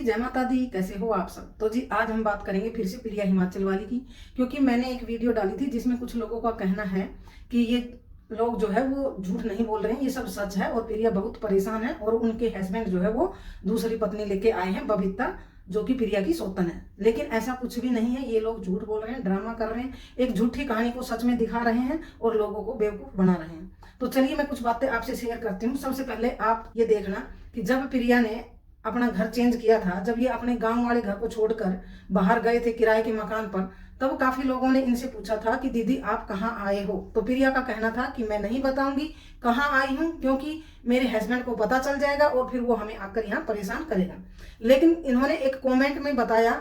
जय माता दी। कैसे हो आप सब? तो जी आज हम बात करेंगे फिर से प्रिया हिमाचल वाली की, क्योंकि मैंने एक वीडियो डाली थी जिसमें कुछ लोगों का कहना है कि ये लोग जो है वो झूठ नहीं बोल रहे हैं, ये सब सच है और प्रिया बहुत परेशान है और उनके हस्बैंड जो है वो दूसरी पत्नी लेके आए हैं, बबीता, जो कि प्रिया की सौतन है। लेकिन ऐसा कुछ भी नहीं है, ये लोग झूठ बोल रहे हैं, ड्रामा कर रहे हैं, एक झूठी कहानी को सच में दिखा रहे हैं और लोगों को बेवकूफ बना रहे हैं। तो चलिए मैं कुछ बातें आपसे शेयर करती हूँ। सबसे पहले आप ये देखना कि जब प्रिया ने अपना घर चेंज किया था, जब ये अपने गांव वाले घर को छोड़कर बाहर गए थे किराए के मकान पर, तब काफी लोगों ने इनसे पूछा था कि दीदी आप कहाँ आए हो। तो प्रिया का कहना था कि मैं नहीं बताऊंगी कहाँ आई हूँ, क्योंकि मेरे हस्बैंड को पता चल जाएगा और फिर वो हमें आकर यहाँ परेशान करेगा। लेकिन इन्होंने एक कमेंट में बताया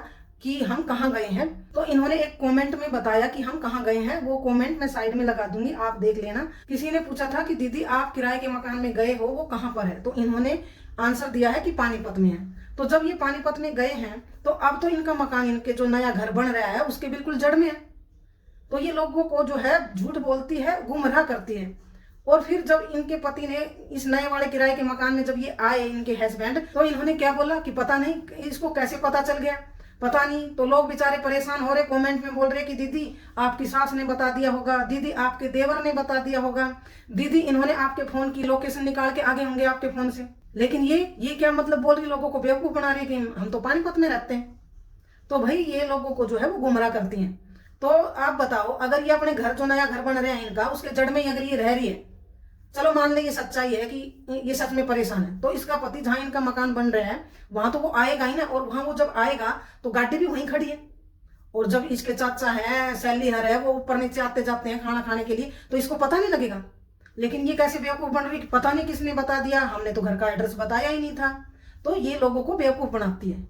कि हम कहाँ गए हैं। तो इन्होंने एक कमेंट में बताया कि हम कहाँ गए हैं, वो कमेंट मैं साइड में लगा दूंगी, आप देख लेना। किसी ने पूछा था कि दीदी आप किराए के मकान में गए हो, वो कहाँ पर है। तो इन्होंने आंसर दिया है कि पानीपत में है। तो जब ये पानीपत में गए हैं तो अब तो इनका मकान, इनके जो नया घर बन रहा है उसके बिल्कुल जड़ में है। तो ये लोगों को जो है झूठ बोलती है, गुमराह करती है। और फिर जब इनके पति ने इस नए वाले किराए के मकान में जब ये आए इनके हस्बैंड, तो इन्होंने क्या बोला कि पता नहीं इसको कैसे पता चल गया, पता नहीं। तो लोग बेचारे परेशान हो रहे, कमेंट में बोल रहे कि दीदी आपकी सास ने बता दिया होगा, दीदी आपके देवर ने बता दिया होगा, दीदी इन्होंने आपके फोन की लोकेशन निकाल के आगे होंगे आपके फोन से। लेकिन ये क्या मतलब बोल रही, लोगों को बेवकूफ बना रही कि हम तो पानीपत में रहते हैं। तो भाई ये लोगों को जो है वो गुमराह करती हैं। तो आप बताओ, अगर ये अपने घर, जो नया घर बन रहा है इनका, उसके जड़ में अगर ये रह रही है, चलो मान ले ये सच्चाई है कि ये सच में परेशान है, तो इसका पति जहां इनका मकान बन रहा है वहां तो वो आएगा ही ना। और वहां वो जब आएगा तो गाड़ी भी वहीं खड़ी है। और जब इसके चाचा है, सैली हर है, वो ऊपर नीचे आते जाते हैं खाना खाने के लिए, तो इसको पता नहीं लगेगा। लेकिन ये कैसे बेवकूफ बन रही, पता नहीं किसने बता दिया, हमने तो घर का एड्रेस बताया ही नहीं था। तो ये लोगों को बेवकूफ बनाती है।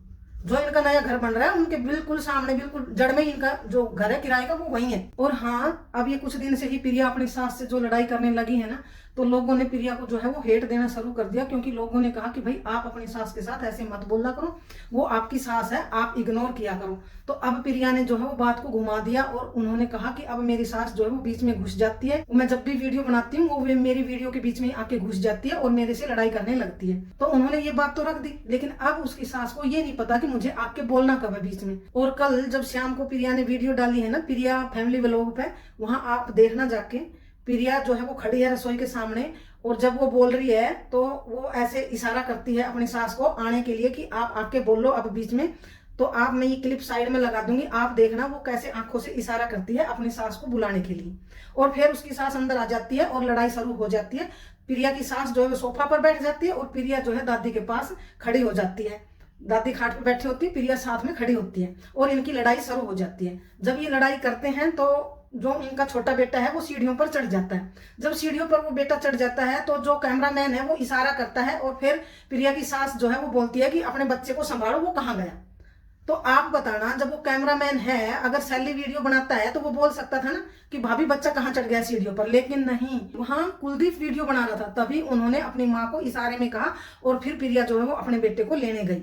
जो इनका नया घर बन रहा है उनके बिल्कुल सामने, बिल्कुल जड़ में इनका जो घर है किराए का वो वही है। और हाँ, अब ये कुछ दिन से ही प्रिया अपनी सास से जो लड़ाई करने लगी है ना, तो लोगों ने प्रिया को जो है वो हेट देना शुरू कर दिया, क्योंकि लोगों ने कहा कि भाई आप अपनी सास के साथ ऐसे मत बोला करो, वो आपकी सास है, आप इग्नोर किया करो। तो अब प्रिया ने जो है वो बात को घुमा दिया और उन्होंने कहा कि अब मेरी सास जो है वो बीच में घुस जाती है, मैं जब भी वीडियो बनाती हूँ वो मेरी वीडियो के बीच में आके घुस जाती है और मेरे से लड़ाई करने लगती है। तो उन्होंने ये बात तो रख दी, लेकिन अब उसकी सास को ये नहीं पता कि मुझे आके बोलना कब है बीच में। और कल जब शाम को प्रिया ने वीडियो डाली है ना प्रिया फैमिली व्लॉग पे, वहां आप देखना जाके, प्रिया जो है वो खड़ी है रसोई के सामने और जब वो बोल रही है तो वो ऐसे इशारा करती है अपनी सास को आने के लिए कि आप आके बोलो अब बीच में। तो आप, मैं ये क्लिप साइड में लगा दूंगी, आप देखना वो कैसे आंखों से इशारा करती है अपनी सास को बुलाने के लिए। और फिर उसकी सास अंदर आ जाती है और लड़ाई शुरू हो जाती है। प्रिया की सास जो है वो सोफा पर बैठ जाती है और प्रिया जो है दादी के पास खड़ी हो जाती है। दादी खाट पर बैठी होती है, प्रिया साथ में खड़ी होती है और इनकी लड़ाई शुरू हो जाती है। जब ये लड़ाई करते हैं तो जो इनका छोटा बेटा है वो सीढ़ियों पर चढ़ जाता है। जब सीढ़ियों पर वो बेटा चढ़ जाता है तो जो कैमरामैन है वो इशारा करता है और फिर प्रिया की सास जो है वो बोलती है कि अपने बच्चे को संभालो, वो कहाँ गया। तो आप बताना, जब वो कैमरामैन है, अगर सैली वीडियो बनाता है तो वो बोल सकता था ना कि भाभी बच्चा कहाँ चढ़ गया सीढ़ियों पर, लेकिन नहीं, वहां कुलदीप वीडियो बना रहा था, तभी उन्होंने अपनी माँ को इशारे में कहा और फिर प्रिया जो है वो अपने बेटे को लेने गई।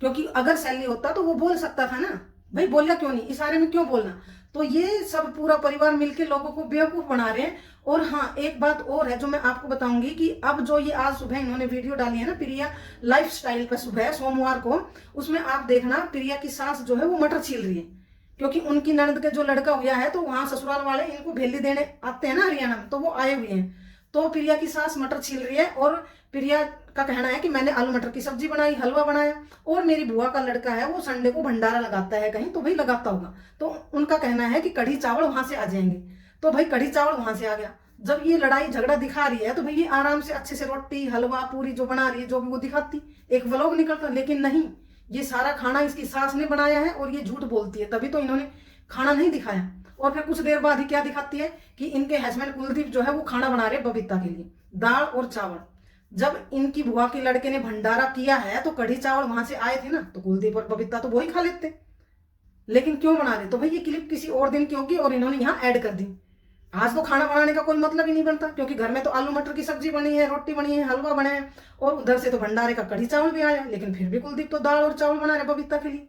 क्योंकि अगर सैली होता तो वो बोल सकता था ना, भाई बोला क्यों नहीं, इशारे में क्यों बोलना। तो ये सब पूरा परिवार मिलके लोगों को बेवकूफ बना रहे हैं। और हाँ, एक बात और है जो मैं आपको बताऊंगी कि अब जो ये आज सुबह इन्होंने वीडियो डाली है ना प्रिया लाइफ स्टाइल पर, सुबह सोमवार को, उसमें आप देखना प्रिया की सास जो है वो मटर छील रही है, क्योंकि उनकी ननद के जो लड़का हुआ है तो वहां ससुराल वाले इनको भेली देने आते हैं ना हरियाणा में, तो वो आए हुए हैं। तो प्रिया की सास मटर छील रही है और प्रिया का कहना है कि मैंने आलू मटर की सब्जी बनाई, हलवा बनाया, और मेरी बुआ का लड़का है वो संडे को भंडारा लगाता है कहीं, तो भाई लगाता होगा, तो उनका कहना है कि कढ़ी चावल वहां से आ जाएंगे। तो भाई कढ़ी चावल वहां से आ गया। जब ये लड़ाई झगड़ा दिखा रही है तो भाई ये आराम से अच्छे से रोटी हलवा पूरी जो बना रही है, जो भी वो दिखाती, एक व्लॉग निकलता। लेकिन नहीं, ये सारा खाना इसकी सास ने बनाया है और ये झूठ बोलती है, तभी तो इन्होंने खाना नहीं दिखाया। और फिर कुछ देर बाद ही क्या दिखाती है कि इनके हस्बैंड कुलदीप जो है वो खाना बना रहे बबीता के लिए, दाल और चावल। जब इनकी बुआ के लड़के ने भंडारा किया है तो कढ़ी चावल वहां से आए थे ना, तो कुलदीप और बबीता तो वही खा लेते। लेकिन क्यों बना रहे, तो भाई ये क्लिप किसी और दिन की होगी और इन्होंने यहाँ ऐड कर दी। आज तो खाना बनाने का कोई मतलब ही नहीं बनता, क्योंकि घर में तो आलू मटर की सब्जी बनी है, रोटी बनी है, हलवा बने हैं, और उधर से तो भंडारे का कढ़ी चावल भी आया, लेकिन फिर भी कुलदीप तो दाल और चावल बना रहे बबीता के लिए।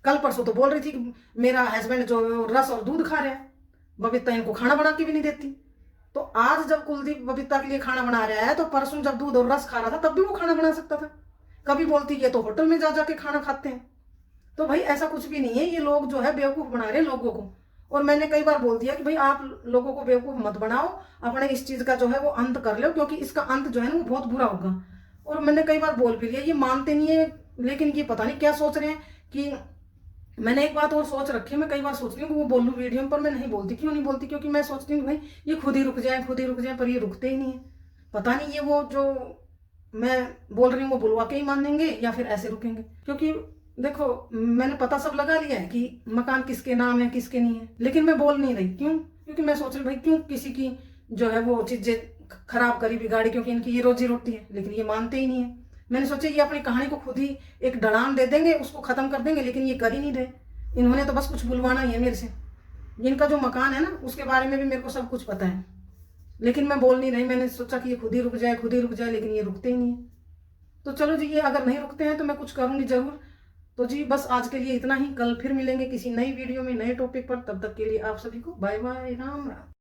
कल परसों तो बोल रही थी कि मेरा हस्बैंड जो रस और दूध खा रहा है, बबीता इनको खाना बना के भी नहीं देती। तो आज जब कुलदीप बबीता के लिए खाना बना रहा है, तो परसों जब दूध और रस खा रहा था तब भी वो खाना बना सकता था। कभी बोलती ये तो होटल में जा जाके खाना खाते हैं। तो भाई ऐसा कुछ भी नहीं है, ये लोग जो है बेवकूफ़ बना रहे हैं लोगों को। और मैंने कई बार बोल दिया कि भाई आप लोगों को बेवकूफ़ मत बनाओ, अपने इस चीज़ का जो है वो अंत कर लो, क्योंकि इसका अंत जो है ना वो बहुत बुरा होगा। और मैंने कई बार बोल भी लिया, ये मानते नहीं है, लेकिन ये पता नहीं क्या सोच रहे हैं कि मैंने एक बात और सोच रखी है। मैं कई बार सोचती हूँ कि वो बोलूँ वीडियो में, पर मैं नहीं बोलती। क्यों नहीं बोलती? क्योंकि मैं सोचती हूँ कि भाई ये खुद ही रुक जाए, खुद ही रुक जाए, पर ये रुकते ही नहीं है। पता नहीं ये वो जो मैं बोल रही हूँ वो बुलवा के ही मानेंगे या फिर ऐसे रुकेंगे। क्योंकि देखो, मैंने पता सब लगा लिया है कि मकान किसके नाम है किसके नहीं है, लेकिन मैं बोल नहीं रही। क्यों? क्योंकि मैं सोच रही भाई क्यों किसी की जो है वो चीजें खराब करी, बिगाड़ी, क्योंकि इनकी ये रोजी रोटी है। लेकिन ये मानते ही नहीं है। मैंने सोचा ये अपनी कहानी को खुद ही एक ढलान दे देंगे, उसको खत्म कर देंगे, लेकिन ये कर ही नहीं रहे। इन्होंने तो बस कुछ बुलवाना ही है मेरे से। इनका जो मकान है ना उसके बारे में भी मेरे को सब कुछ पता है, लेकिन मैं बोल नहीं रही। मैंने सोचा कि ये खुद ही रुक जाए, खुद ही रुक जाए, लेकिन ये रुकते ही नहीं है। तो चलो जी, ये अगर नहीं रुकते हैं तो मैं कुछ करूंगी जरूर। तो जी बस आज के लिए इतना ही। कल फिर मिलेंगे किसी नई वीडियो में, नए टॉपिक पर। तब तक के लिए आप सभी को बाय बाय, राम राम।